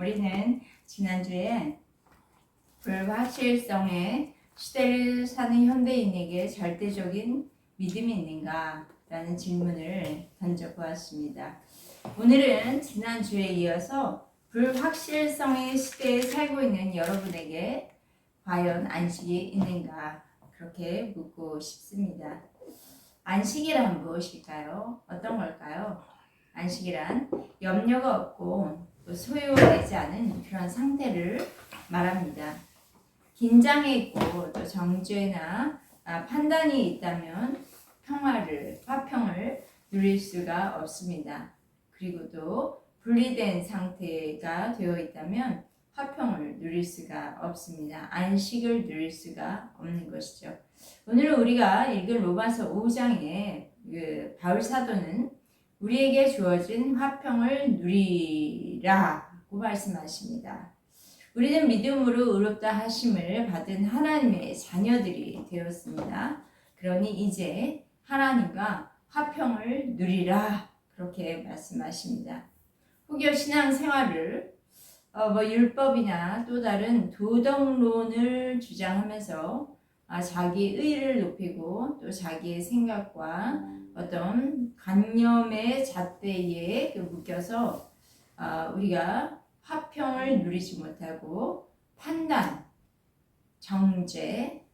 우리는 지난주에 불확실성의 시대를 사는 현대인에게 절대적인 믿음이 있는가? 라는 질문을 던져보았습니다. 오늘은 지난주에 이어서 불확실성의 시대에 살고 있는 여러분에게 과연 안식이 있는가? 그렇게 묻고 싶습니다. 안식이란 무엇일까요? 어떤 걸까요? 안식이란 염려가 없고 소요되지 않은 그런 상태를 말합니다. 긴장해 있고 또 정죄나 판단이 있다면 화평을 누릴 수가 없습니다. 그리고 또 분리된 상태가 되어 있다면 화평을 누릴 수가 없습니다. 안식을 누릴 수가 없는 것이죠. 오늘 우리가 읽은 로마서 5장에 바울 사도는 우리에게 주어진 화평을 누리라고 말씀하십니다. 우리는 믿음으로 의롭다 하심을 받은 하나님의 자녀들이 되었습니다. 그러니 이제 하나님과 화평을 누리라 그렇게 말씀하십니다. 혹여 신앙생활을 율법이나 또 다른 도덕론을 주장하면서 자기 의를 높이고 또 자기의 생각과 어떤 관념의 잣대에 묶여서 우리가 화평을 누리지 못하고 판단, 정죄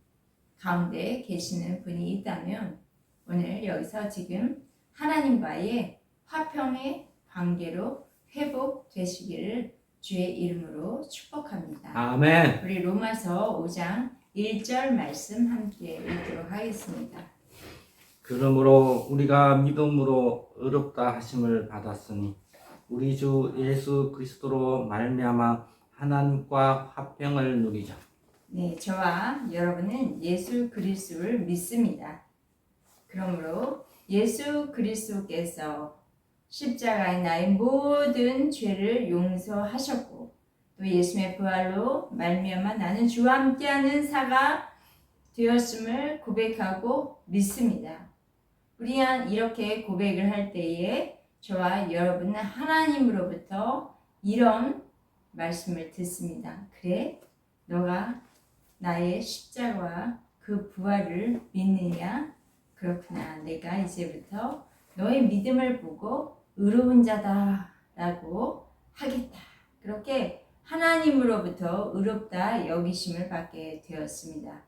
가운데 계시는 분이 있다면 오늘 여기서 지금 하나님과의 화평의 관계로 회복되시기를 주의 이름으로 축복합니다. 아멘. 우리 로마서 5장 1절 말씀 함께 읽도록 하겠습니다. 그러므로 우리가 믿음으로 의롭다 하심을 받았으니 우리 주 예수 그리스도로 말미암아 하나님과 화평을 누리자. 네, 저와 여러분은 예수 그리스도를 믿습니다. 그러므로 예수 그리스도께서 십자가에 나의 모든 죄를 용서하셨고 또 예수의 부활로 말미암아 나는 주와 함께하는 사가 되었음을 고백하고 믿습니다. 우리는 이렇게 고백을 할 때에 저와 여러분은 하나님으로부터 이런 말씀을 듣습니다. 그래, 너가 나의 십자가와 그 부활을 믿느냐? 그렇구나. 내가 이제부터 너의 믿음을 보고 의로운 자다 라고 하겠다. 그렇게 하나님으로부터 의롭다 여기심을 받게 되었습니다.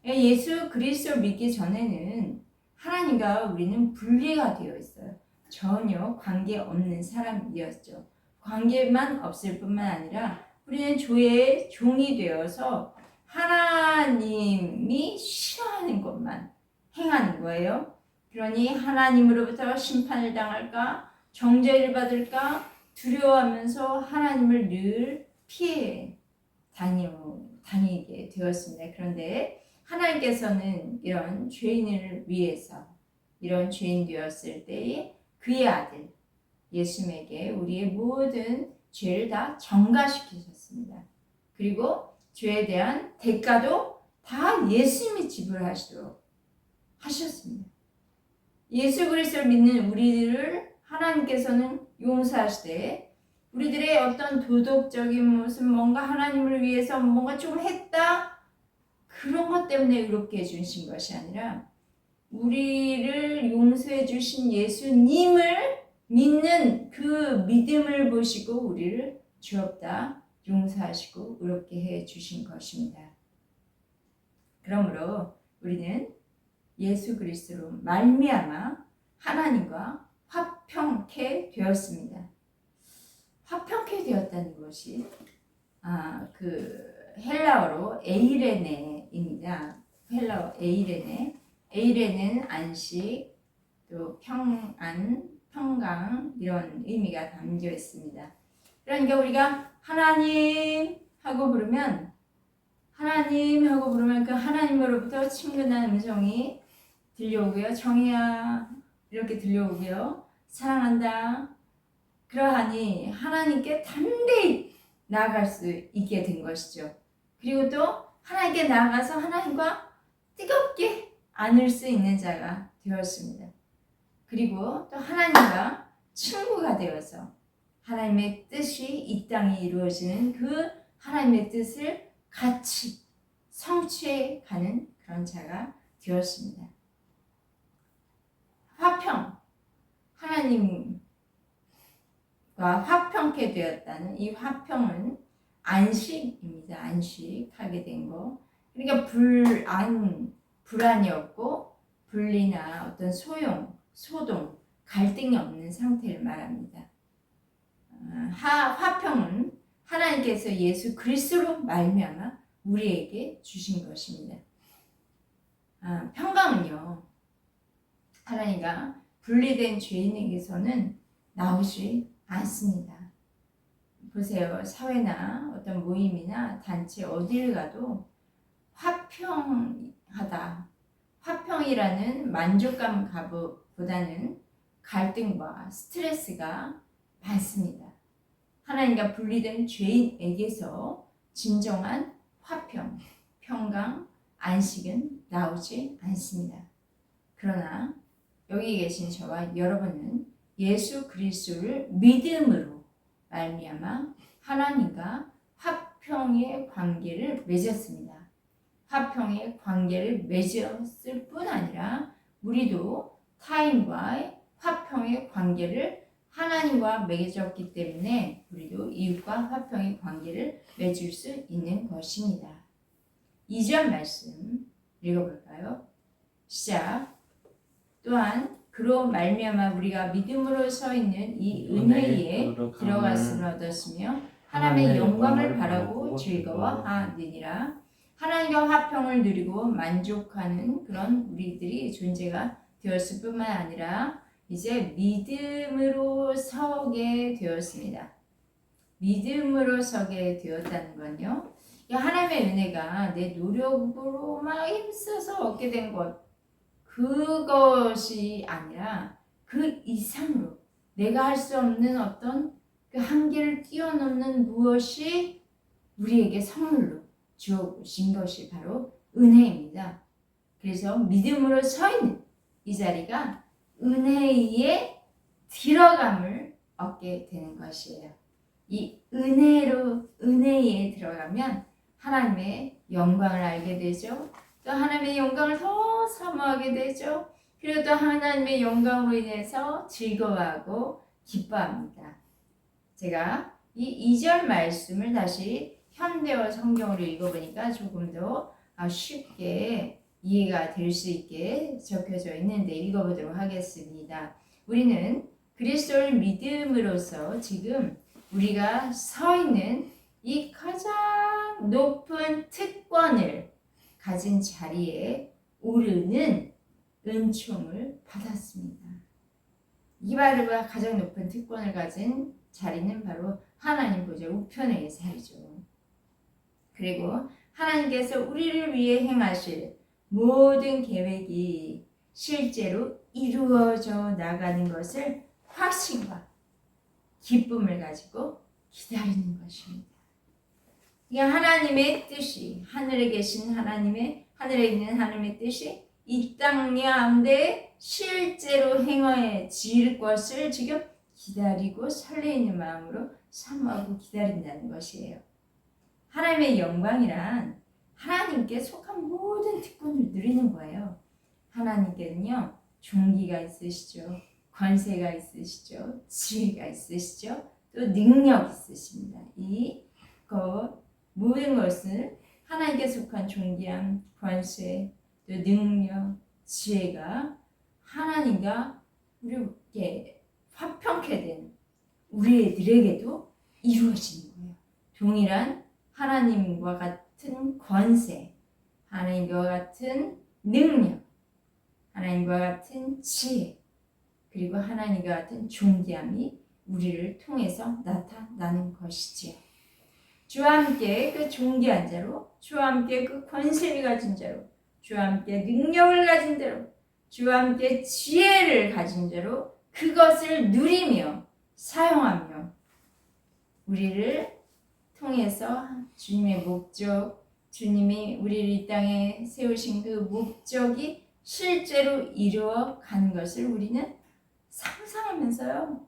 예수 그리스도를 믿기 전에는 하나님과 우리는 분리가 되어 있어요. 전혀 관계없는 사람이었죠. 관계만 없을 뿐만 아니라 우리는 주의 종이 되어서 하나님이 싫어하는 것만 행하는 거예요. 그러니 하나님으로부터 심판을 당할까, 정죄를 받을까 두려워하면서 하나님을 늘 피해 다니게 되었습니다. 그런데 하나님께서는 이런 죄인을 위해서 이런 죄인 되었을 때에 그의 아들 예수님에게 우리의 모든 죄를 다 전가시키셨습니다. 그리고 죄에 대한 대가도 다 예수님이 지불하시도록 하셨습니다. 예수 그리스도를 믿는 우리들을 하나님께서는 용서하시되 우리들의 어떤 도덕적인 모습, 뭔가 하나님을 위해서 뭔가 좀 했다? 그런 것 때문에 의롭게 해주신 것이 아니라 우리를 용서해 주신 예수님을 믿는 그 믿음을 보시고 우리를 죄없다 용서하시고 의롭게 해 주신 것입니다. 그러므로 우리는 예수 그리스도로 말미암아 하나님과 화평케 되었습니다. 화평케 되었다는 것이 헬라어로 에이레네입니다. 헬라어 에이레네. 에이레는 안식, 또 평안, 평강 이런 의미가 담겨 있습니다. 그러니까 우리가 하나님 하고 부르면 그 하나님으로부터 친근한 음성이 들려오고요. 정의야 이렇게 들려오고요. 사랑한다. 그러하니 하나님께 담대히 나아갈 수 있게 된 것이죠. 그리고 또 하나님께 나아가서 하나님과 뜨겁게 안을 수 있는 자가 되었습니다. 그리고 또 하나님과 친구가 되어서 하나님의 뜻이 이 땅에 이루어지는 그 하나님의 뜻을 같이 성취해 가는 그런 자가 되었습니다. 화평, 하나님과 화평케 되었다는 이 화평은 안식입니다. 안식하게 된 거. 그러니까 불안이 없고 분리나 어떤 소동, 갈등이 없는 상태를 말합니다. 화평은 하나님께서 예수 그리스도로 말미암아 우리에게 주신 것입니다. 평강은요, 하나님과 분리된 죄인에게서는 나오지 않습니다. 보세요. 사회나 어떤 모임이나 단체 어디를 가도 화평하다. 화평이라는 만족감보다는 갈등과 스트레스가 많습니다. 하나님과 분리된 죄인에게서 진정한 화평, 평강, 안식은 나오지 않습니다. 그러나 여기 계신 저와 여러분은 예수 그리스도를 믿음으로 말미암아 하나님과 화평의 관계를 맺었습니다. 화평의 관계를 맺었을 뿐 아니라 우리도 타인과의 화평의 관계를 하나님과 맺었기 때문에 우리도 이웃과 화평의 관계를 맺을 수 있는 것입니다. 2절 말씀 읽어볼까요? 시작. 또한 그로 말미암아 우리가 믿음으로 서 있는 이 은혜에 들어갔음을 얻었으며 하나님의 영광을 바라고 즐거워하느니라. 하나님과 화평을 누리고 만족하는 그런 우리들이 존재가 되었을 뿐만 아니라 이제 믿음으로 서게 되었습니다. 믿음으로 서게 되었다는 건요, 하나님의 은혜가 내 노력으로 막 힘써서 얻게 된 것, 그것이 아니라 그 이상으로 내가 할 수 없는 어떤 그 한계를 뛰어넘는 무엇이 우리에게 선물로 주어진 것이 바로 은혜입니다. 그래서 믿음으로 서 있는 이 자리가 은혜에 들어감을 얻게 되는 것이에요. 이 은혜에 들어가면 하나님의 영광을 알게 되죠. 또 하나님의 영광을 더 사모하게 되죠. 그리고 또 하나님의 영광으로 인해서 즐거워하고 기뻐합니다. 제가 이 2절 말씀을 다시 현대어 성경으로 읽어보니까 조금 더 쉽게 이해가 될 수 있게 적혀져 있는데 읽어보도록 하겠습니다. 우리는 그리스도를 믿음으로써 지금 우리가 서 있는 이 가장 높은 특권을 가진 자리에 오르는 은총을 받았습니다. 이 바로 가장 높은 특권을 가진 자리는 바로 하나님 보좌 우편의 자리죠. 그리고 하나님께서 우리를 위해 행하실 모든 계획이 실제로 이루어져 나가는 것을 확신과 기쁨을 가지고 기다리는 것입니다. 이게 하나님의 뜻이, 하늘에 계신 하늘에 있는 하나님의 뜻이 이 땅 가운데 실제로 행해질 것을 지금 기다리고 설레이는 마음으로 사모하고 기다린다는 것이에요. 하나님의 영광이란 하나님께 속한 모든 특권을 누리는 거예요. 하나님께는요, 종기가 있으시죠. 권세가 있으시죠. 지혜가 있으시죠. 또 능력 있으십니다. 모든 것을 하나님께 속한 존귀함, 권세, 또 능력, 지혜가 하나님과 우리에게 화평케 된 우리들에게도 이루어지는 거예요. 동일한 하나님과 같은 권세, 하나님과 같은 능력, 하나님과 같은 지혜, 그리고 하나님과 같은 존귀함이 우리를 통해서 나타나는 것이지요. 주와 함께 그 존귀한 자로, 주와 함께 그 권세를 가진 자로, 주와 함께 능력을 가진 자로, 주와 함께 지혜를 가진 자로 그것을 누리며 사용하며 우리를 통해서 주님의 목적, 주님이 우리를 이 땅에 세우신 그 목적이 실제로 이루어 가는 것을 우리는 상상하면서요,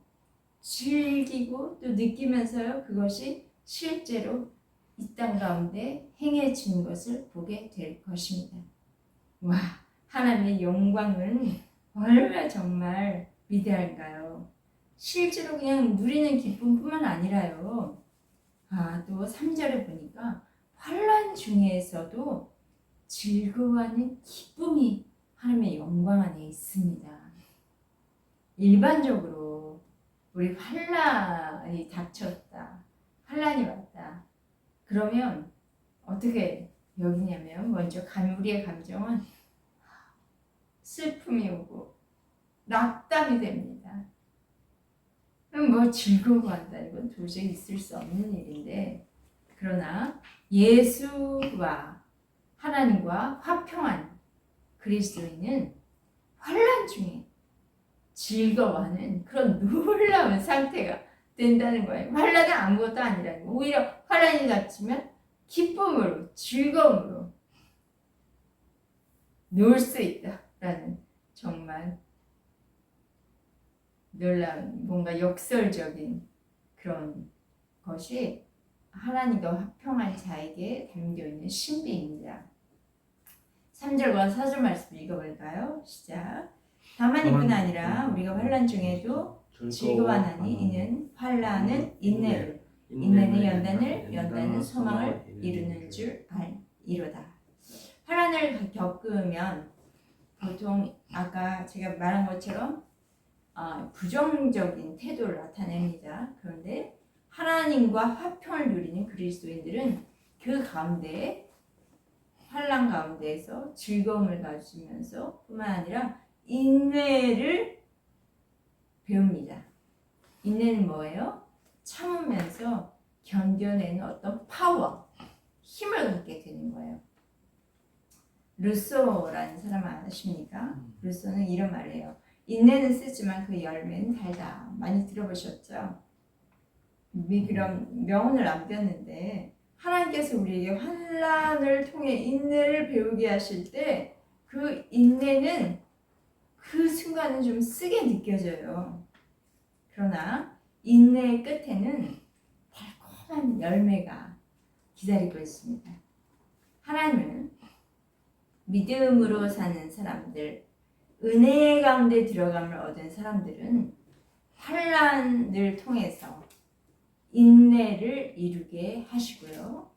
즐기고 또 느끼면서요 그것이 실제로 이 땅 가운데 행해진 것을 보게 될 것입니다. 와, 하나님의 영광은 얼마나 정말 위대할까요? 실제로 그냥 누리는 기쁨뿐만 아니라요. 또 3절에 보니까 환난 중에서도 즐거워하는 기쁨이 하나님의 영광 안에 있습니다. 일반적으로 우리 환난이 닥쳤다, 환난이 왔다. 그러면 어떻게 여기냐면 먼저 우리의 감정은 슬픔이 오고 낙담이 됩니다. 뭐 즐거워한다 이건 도저히 있을 수 없는 일인데 그러나 예수와 하나님과 화평한 그리스도인은 환난 중에 즐거워하는 그런 놀라운 상태가 된다는 거예요. 환난은 아무것도 아니라는 거예요. 오히려 환난이 닥치면 기쁨으로 즐거움으로 놀 수 있다라는 정말 놀라운 뭔가 역설적인 그런 것이 하나님과 화평한 자에게 담겨있는 신비입니다. 3절과 4절 말씀 읽어볼까요? 시작. 다만 이뿐 아니라 우리가 환난 중에도 즐거워하나니 이는 환난은 인내를 인내는 연단을 연단은 소망을 이루는 줄 알이로다. 환난을 겪으면 보통 아까 제가 말한 것처럼 부정적인 태도를 나타냅니다. 그런데 하나님과 화평을 누리는 그리스도인들은 그 가운데 환난 가운데에서 즐거움을 가지면서 뿐만 아니라 인내를 배웁니다. 인내는 뭐예요? 참으면서 견뎌내는 어떤 파워, 힘을 갖게 되는 거예요. 루소라는 사람 아십니까? 루소는 이런 말을 해요. 인내는 쓰지만 그 열매는 달다. 많이 들어보셨죠? 그런 명언을 남겼는데 하나님께서 우리에게 환난을 통해 인내를 배우게 하실 때 그 인내는 그 순간은 좀 쓰게 느껴져요. 그러나 인내의 끝에는 달콤한 열매가 기다리고 있습니다. 하나님은 믿음으로 사는 사람들, 은혜 가운데 들어감을 얻은 사람들은 환난을 통해서 인내를 이루게 하시고요.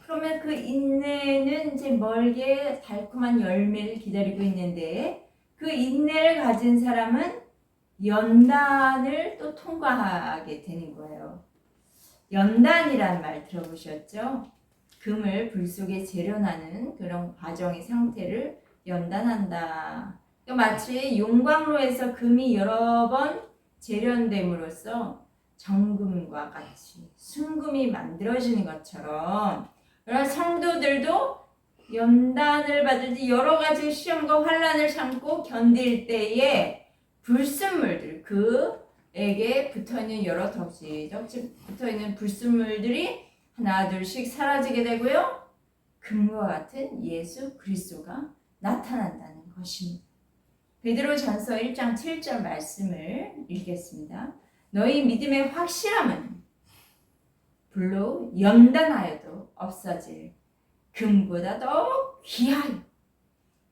그러면 그 인내는 이제 멀게 달콤한 열매를 기다리고 있는데 그 인내를 가진 사람은 연단을 또 통과하게 되는 거예요. 연단이란 말 들어보셨죠? 금을 불 속에 재련하는 그런 과정의 상태를 연단한다. 마치 용광로에서 금이 여러 번 재련됨으로써 정금과 같이 순금이 만들어지는 것처럼 그런 성도들도 연단을 받을 때 여러 가지 시험과 환난을 참고 견딜 때에 불순물들 그에게 붙어있는 여러 덕지덕지 붙어있는 불순물들이 하나 둘씩 사라지게 되고요. 금과 같은 예수 그리스도가 나타난다는 것입니다. 베드로전서 1장 7절 말씀을 읽겠습니다. 너희 믿음의 확실함은 불로 연단하여도 없어질 금보다 더욱 귀하여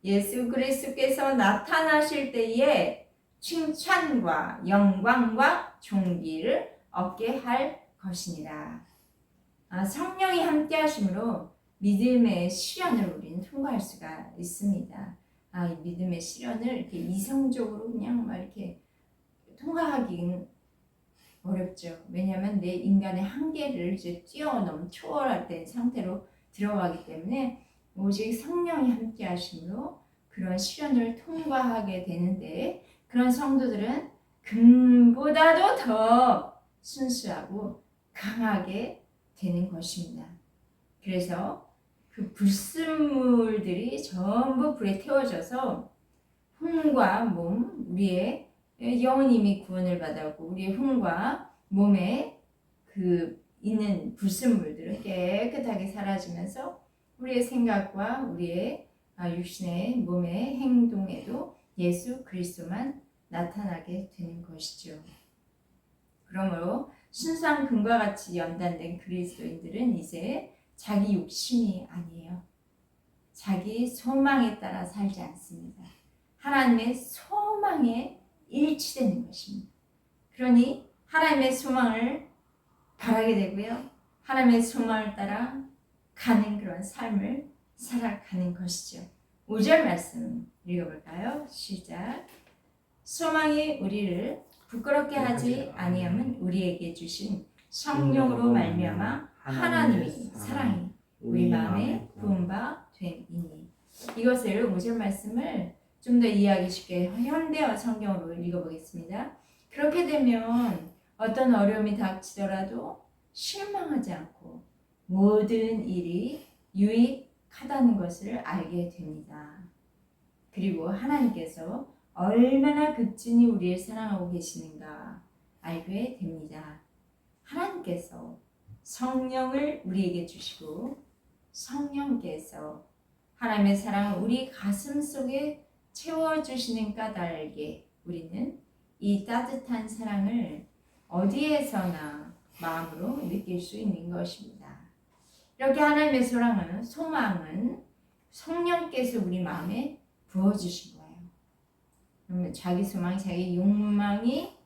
예수 그리스도께서 나타나실 때에 칭찬과 영광과 존귀를 얻게 할 것이니라. 성령이 함께 하심으로 믿음의 시련을 우리는 통과할 수가 있습니다. 이 믿음의 시련을 이렇게 이성적으로 그냥 막 이렇게 통과하기는 어렵죠. 왜냐하면 내 인간의 한계를 이제 뛰어넘 초월된 상태로 들어가기 때문에 오직 성령이 함께 하심으로 그런 시련을 통과하게 되는데 그런 성도들은 금보다도 더 순수하고 강하게 되는 것입니다. 그래서 그 불순물들이 전부 불에 태워져서 혼과 몸, 우리의 영은 이미 구원을 받았고 우리의 혼과 몸에 그 있는 불순물들은 깨끗하게 사라지면서 우리의 생각과 우리의 육신의 몸의 행동에도 예수 그리스도만 나타나게 되는 것이죠. 그러므로 순수한 금과 같이 연단된 그리스도인들은 이제 자기 욕심이 아니에요. 자기 소망에 따라 살지 않습니다. 하나님의 소망에 일치되는 것입니다. 그러니 하나님의 소망을 바라게 되고요. 하나님의 소망을 따라 가는 그런 삶을 살아가는 것이죠. 5절 말씀 읽어볼까요? 시작. 소망이 우리를 부끄럽게 하지 아니함은 우리에게 주신 성령으로 말미암아 하나님의 사랑이 우리 마음에 부은 바 됨이니. 이것을 5절 말씀을 좀 더 이해하기 쉽게 현대어 성경으로 읽어보겠습니다. 그렇게 되면 어떤 어려움이 닥치더라도 실망하지 않고 모든 일이 유익하다는 것을 알게 됩니다. 그리고 하나님께서 얼마나 극진히 우리를 사랑하고 계시는가 알게 됩니다. 하나님께서 성령을 우리에게 주시고 성령께서 하나님의 사랑을 우리 가슴 속에 채워주시는 까닭에 우리는 이 따뜻한 사랑을 어디에서나 마음으로 느낄 수 있는 것입니다. 이렇게 하나님의 소망은 성령께서 우리 마음에 부어주신 거예요. 그러면 자기 소망, 자기 욕망이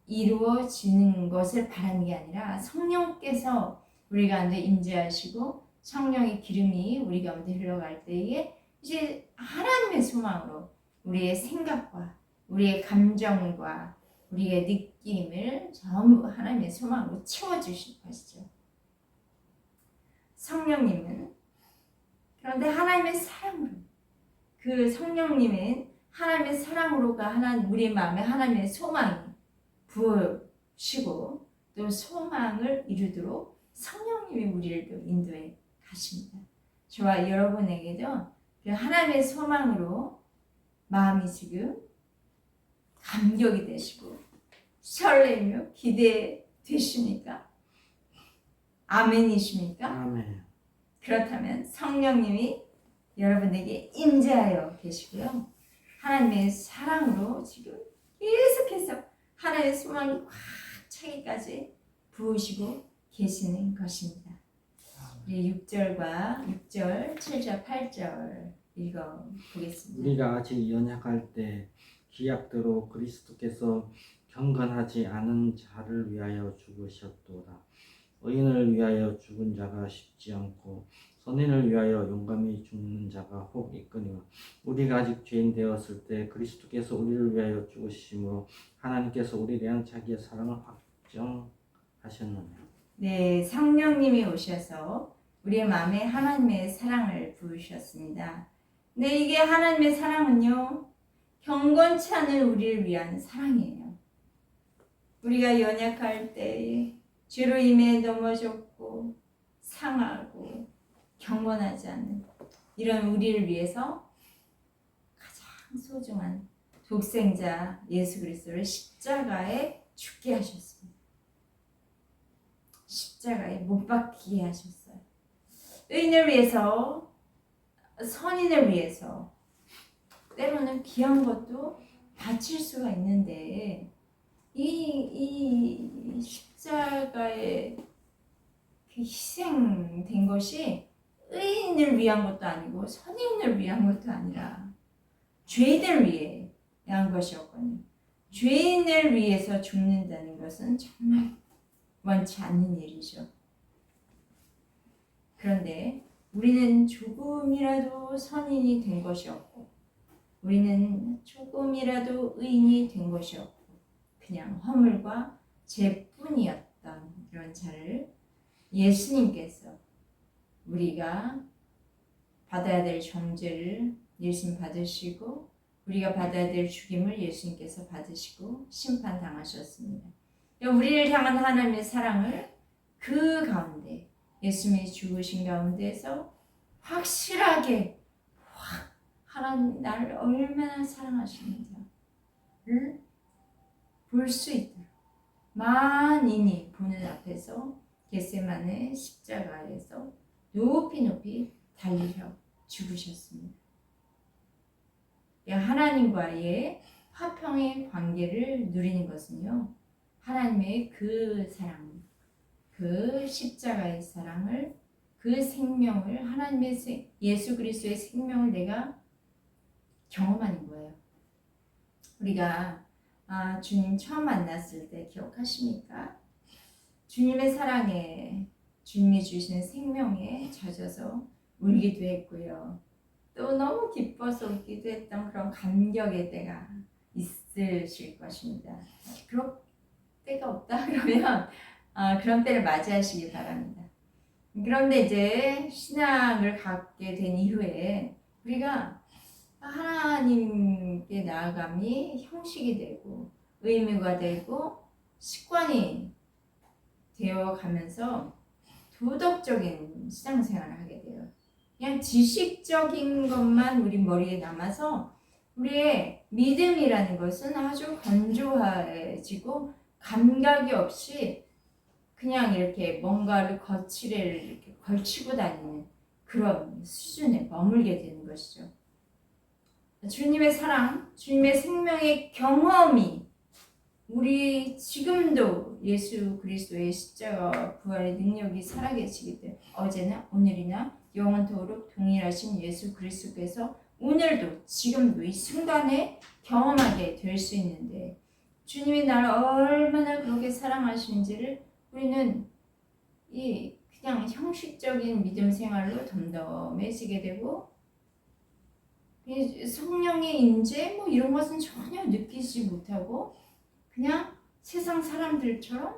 이루어지는 것을 바라는 게 아니라 성령께서 우리 가운데 임재하시고 성령의 기름이 우리 가운데 흘러갈 때에 이제 하나님의 소망으로 우리의 생각과 우리의 감정과 우리의 느낌을 전부 하나님의 소망으로 채워주실 것이죠. 성령님은 그런데 하나님의 사랑으로 그 성령님은 하나님의 사랑으로가 우리의 마음에 하나님의 소망이 부으시고 또 소망을 이루도록 성령님이 우리를 또 인도해 가십니다. 저와 여러분에게도 그 하나님의 소망으로 마음이 지금 감격이 되시고 설레며 기대되십니까? 아멘이십니까? 아멘. 그렇다면 성령님이 여러분에게 임재하여 계시고요. 하나님의 사랑으로 지금 계속해서 하나님의 소망이 꽉 차기까지 부으시고 계시는 것입니다. 우리 6절, 7절, 8절 읽어보겠습니다. 우리가 아직 연약할 때 기약대로 그리스도께서 경건하지 않은 자를 위하여 죽으셨도다. 의인을 위하여 죽은 자가 쉽지 않고 선인을 위하여 용감히 죽는 자가 혹 있거니와 우리가 아직 죄인 되었을 때 그리스도께서 우리를 위하여 죽으심으로 하나님께서 우리에 대한 자기의 사랑을 확정하셨느냐. 네, 성령님이 오셔서 우리의 마음에 하나님의 사랑을 부으셨습니다. 근데 이게 하나님의 사랑은요, 경건치 않은 우리를 위한 사랑이에요. 우리가 연약할 때 죄로 인해 넘어졌고 상하고 경건하지 않는 이런 우리를 위해서 가장 소중한 독생자 예수 그리스도를 십자가에 죽게 하셨습니다. 십자가에 못 박히게 하셨어요. 의인을 위해서, 선인을 위해서 때로는 귀한 것도 바칠 수가 있는데 이 십자가에 그 희생된 것이 의인을 위한 것도 아니고 선인을 위한 것도 아니라 죄인을 위한 것이었거든요. 죄인을 위해서 죽는다는 것은 정말 원치 않는 일이죠. 그런데 우리는 조금이라도 선인이 된 것이 없고 우리는 조금이라도 의인이 된 것이 없고 그냥 허물과 죄뿐이었던 이런 자를 예수님께서 우리가 받아야 될 정죄를 예수님 받으시고 우리가 받아야 될 죽임을 예수님께서 받으시고 심판당하셨습니다. 우리를 향한 하나님의 사랑을 그 가운데 예수님이 죽으신 가운데서 확실하게 하나님 나를 얼마나 사랑하시는지를 볼 수 있도록 만인이 보는 앞에서 겟세마네 십자가에서 높이 달리려 죽으셨습니다. 하나님과의 화평의 관계를 누리는 것은요 하나님의 그 사랑, 그 십자가의 사랑을, 그 생명을, 하나님의 예수 그리스도의 생명을 내가 경험하는 거예요. 우리가 주님 처음 만났을 때 기억하십니까? 주님의 사랑에, 주님이 주시는 생명에 젖어서 울기도 했고요. 또 너무 기뻐서 웃기도 했던 그런 감격의 때가 있으실 것입니다. 그럴 때가 없다 그러면 그런 때를 맞이하시기 바랍니다. 그런데 이제 신앙을 갖게 된 이후에 우리가 하나님께 나아감이 형식이 되고 의무가 되고 습관이 되어가면서 도덕적인 신앙생활을 하게 돼요. 그냥 지식적인 것만 우리 머리에 남아서 우리의 믿음이라는 것은 아주 건조해지고 감각이 없이 그냥 이렇게 뭔가를 거치레를 이렇게 걸치고 다니는 그런 수준에 머물게 되는 것이죠. 주님의 사랑, 주님의 생명의 경험이 우리 지금도 예수 그리스도의 십자가 부활의 능력이 살아계시기 때문에 어제나 오늘이나 영원토록 동일하신 예수 그리스도께서 오늘도 지금도 이 순간에 경험하게 될 수 있는데 주님이 나를 얼마나 그렇게 사랑하시는지를 우리는 이 그냥 형식적인 믿음 생활로 덤덤해지게 되고 성령의 임재 뭐 이런 것은 전혀 느끼지 못하고 그냥 세상 사람들처럼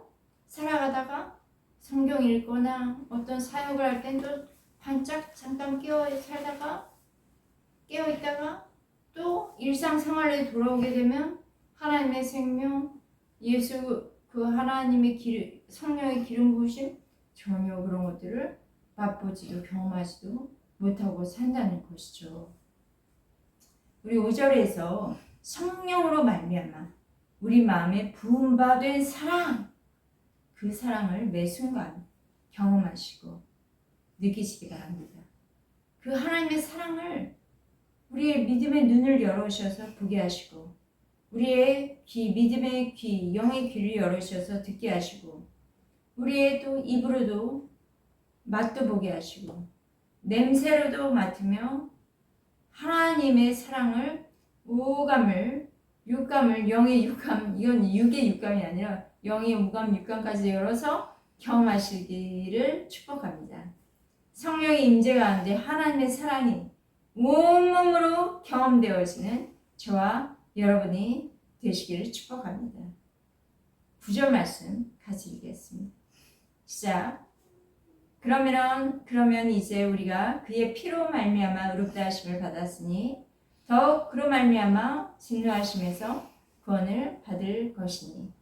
살아가다가 성경 읽거나 어떤 사역을 할 땐 또 반짝 잠깐 살다가 깨어있다가 또 일상생활에 돌아오게 되면 하나님의 생명, 예수 그 하나님의 성령의 기름 부으심 전혀 그런 것들을 맛보지도 경험하지도 못하고 산다는 것이죠. 우리 5절에서 성령으로 말미암아 우리 마음에 부음받은 사랑, 그 사랑을 매 순간 경험하시고 느끼시기 바랍니다. 그 하나님의 사랑을 우리의 믿음의 눈을 열어주셔서 보게 하시고 우리의 믿음의 귀, 영의 귀를 열어주셔서 듣게 하시고 우리의 또 입으로도 맛도 보게 하시고 냄새로도 맡으며 하나님의 사랑을 오감을 육감을 영의 육감, 이건 육의 육감이 아니라 영의 오감, 육감까지 열어서 경험하시기를 축복합니다. 성령의 임재 가운데 하나님의 사랑이 온몸으로 경험되어지는 저와 여러분이 되시기를 축복합니다. 9절 말씀 같이 읽겠습니다. 시작. 그러면 이제 우리가 그의 피로 말미암아 의롭다 하심을 받았으니 더욱 그로 말미암아 진노하심에서 구원을 받을 것이니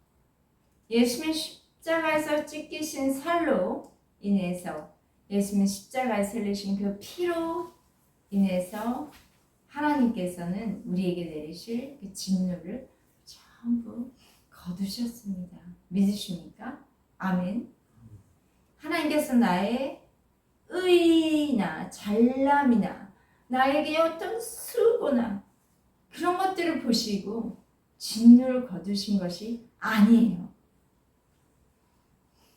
예수님 십자가에서 찢기신 살로 인해서 예수님 십자가에서 흘리신 그 피로 인해서 하나님께서는 우리에게 내리실 그 진노를 전부 거두셨습니다. 믿으십니까? 아멘. 하나님께서 나의 의나 잘남이나 나에게 어떤 수고나 그런 것들을 보시고 진노를 거두신 것이 아니에요.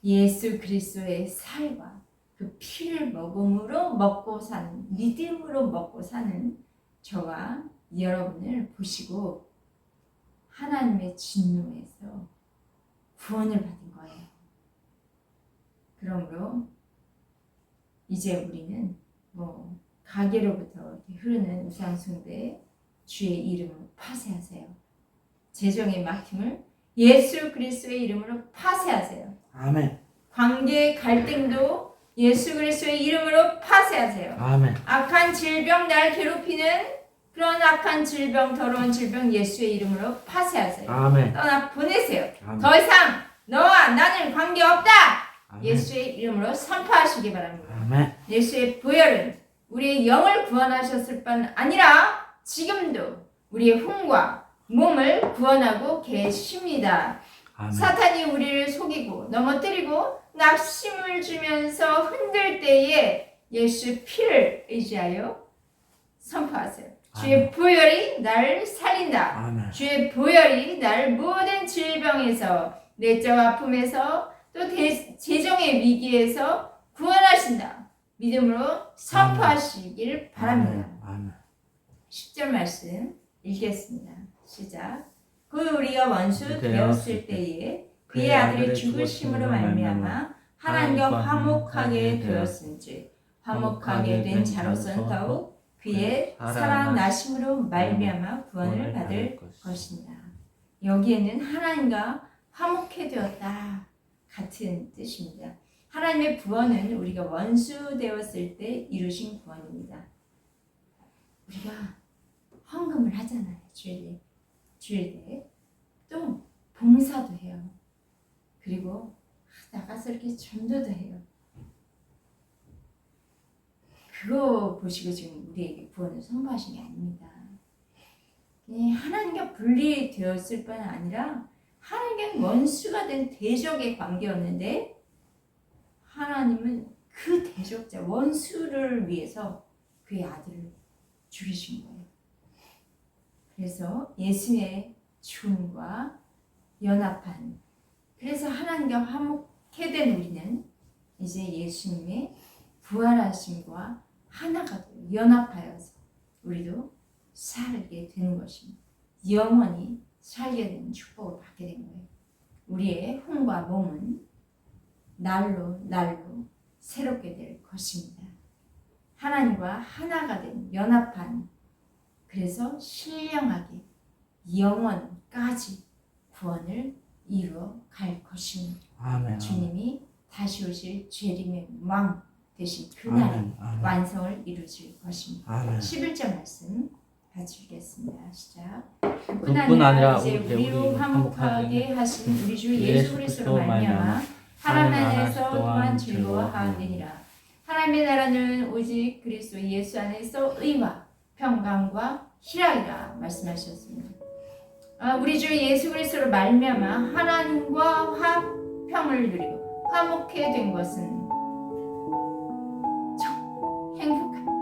예수 그리스도의 살과 그 피를 먹음으로 먹고 사는, 믿음으로 먹고 사는 저와 여러분을 보시고 하나님의 진노에서 구원을 받은 거예요. 그러므로 이제 우리는 가게로부터 흐르는 우상숭배 주의 이름으로 파쇄하세요. 재정의 막힘을 예수 그리스도의 이름으로 파쇄하세요. 아멘. 관계 갈등도 예수 그리스도의 이름으로 파쇄하세요. 아멘. 악한 질병 날 괴롭히는 그런 악한 질병 더러운 질병 예수의 이름으로 파쇄하세요. 아멘. 떠나 보내세요. 아멘. 더 이상 너와 나는 관계없다. 아멘. 예수의 이름으로 선포하시기 바랍니다. 아멘. 예수의 보혈은 우리의 영을 구원하셨을 뿐 아니라 지금도 우리의 혼과 몸을 구원하고 계십니다. 아멘. 사탄이 우리를 속이고 넘어뜨리고 낙심을 주면서 흔들 때에 예수 피를 의지하여 선포하세요. 주의 보혈이 나를 살린다. 아멘. 주의 보혈이 나를 모든 질병에서 내적 아픔에서 또 재정의 위기에서 구원하신다. 믿음으로 선포하시길 바랍니다. 아멘. 10절 말씀 읽겠습니다. 시작. 그 우리가 원수 되었을 때에 그의 아들의 죽으심으로 말미암아 하나님과 화목하게 되었은지 화목하게 된 자로서는 더욱 그의 살아나심으로 말미암아 구원을 받을 것입니다. 여기에는 하나님과 화목해 되었다 같은 뜻입니다. 하나님의 구원은 우리가 원수 되었을 때 이루신 구원입니다. 우리가 헌금을 하잖아요. 주일에 또 봉사도 해요. 그리고 나가서 이렇게 전도도 해요. 그거 보시고 지금 우리에게 구원을 선포하신 게 아닙니다. 하나님과 분리되었을 뿐 아니라 하나님과 원수가 된 대적의 관계였는데 하나님은 그 대적자 원수를 위해서 그의 아들을 죽이신 거예요. 그래서 예수의 죽음과 연합한, 그래서 하나님과 화목해 된 우리는 이제 예수님의 부활하심과 하나가 되어 연합하여서 우리도 살게 되는 것입니다. 영원히 살게 되는 축복을 받게 된 거예요. 우리의 혼과 몸은 날로 새롭게 될 것입니다. 하나님과 하나가 된 연합한, 그래서 신령하게 영원까지 구원을 이루어 갈 것입니다. 아멘. 주님이 다시 오실 재림의 왕 되신 그날에 완성을 이루실 것입니다. 아멘. 11절 말씀 같이 읽겠습니다. 시작. 그뿐 아니라 이제 우리로 우리 화목하게 하신 우리 주 예수 그리스도로 말미암아 하나님 안에서 또한 즐거워하느니라. 하나님의 나라는 오직 그리스도 예수 안에서 의와 평강과 희락이라 말씀하셨습니다. 우리 주 예수 그리스도로 말미암아 하나님과 화평을 누리고 화목해 된 것은 참 행복합니다.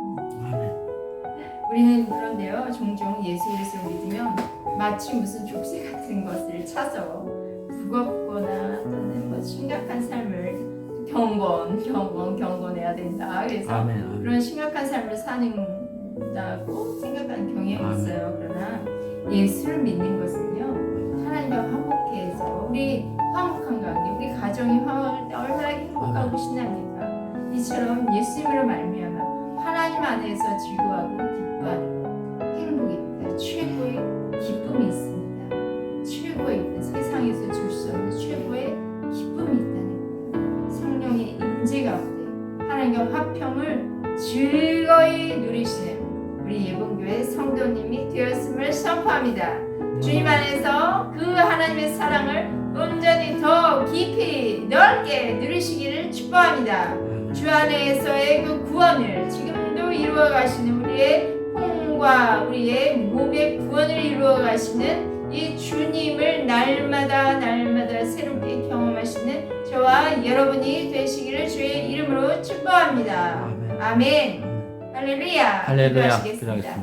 우리는 그런데요, 종종 예수 그리스도를 믿으면 마치 무슨 족쇄 같은 것을 차서 무겁거나 또는 뭐 심각한 삶을 경건해야 된다. 그래서 그런 심각한 삶을 사는다고 생각하는 경향이 있어요. 그러나 예수를 믿는 것은요, 하나님과 화목해서 우리 화목한 관계, 우리 가정이 화목할 때 얼마나 행복하고 신납니까? 이처럼 예수님으로 말미암아 하나님 안에서 즐거워하고 기뻐하는 행복입니다. 최고의 기쁨이 있습니다. 최고의 세상에서 줄 수 없는 최고의 기쁨이 있다는 거예요. 성령의 임재 가운데 하나님과 화평을 즐거이 누리시는 우리 예봉교회 성도님이 되었음을 선포합니다. 주님 안에서 그 하나님의 사랑을 온전히 더 깊이 넓게 누리시기를 축복합니다. 주 안에서의 그 구원을 지금도 이루어 가시는 우리의 혼과 우리의 몸의 구원을 이루어 가시는 이 주님을 날마다 새롭게 경험하시는 저와 여러분이 되시기를 주의 이름으로 축복합니다. 아멘. 할렐루야. 기도하시겠습니다. 기도하시겠습니다.